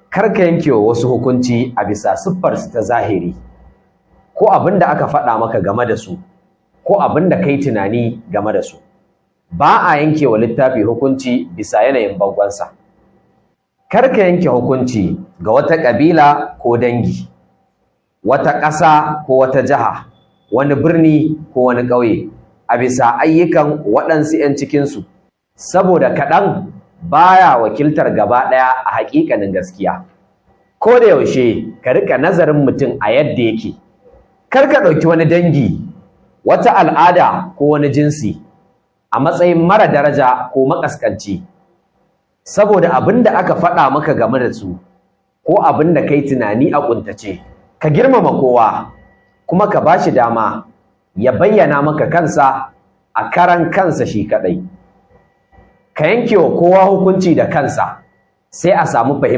kar ka yanke wa wasu hukunci a bisa siffarsu ta zahiri ko abin da aka faɗa maka game da su ko abin da kai tunani game da su. Ba a yanke wa littafi hukunci bisa yanayin bangonsa. Kar ka yanke hukunci ga wata ƙabila ko dangi, wata ƙasa ko wata jiha, wani birni ko wani ƙauye a bisa ayyukan waɗansu 'yan cikinsu, saboda kaɗan baya wakiltar gaba ɗaya a haƙiƙanin gaskiya. Ko da yaushe ka riƙa nazarin mutum a yadda yake. Kar ka ɗauki wani dangi, wata al'ada ko wani jinsi a matsayin mara daraja ko maƙasƙanci, saboda abin da aka faɗa maka game da su ko abin da kai tunani a ƙuntace. Ka girmama kowa kuma ka ba shi dama ya bayyana maka kansa a karan kansa shi kaɗai. Ka yanke wa kowa hukunci da kansa sai a samu fahimta.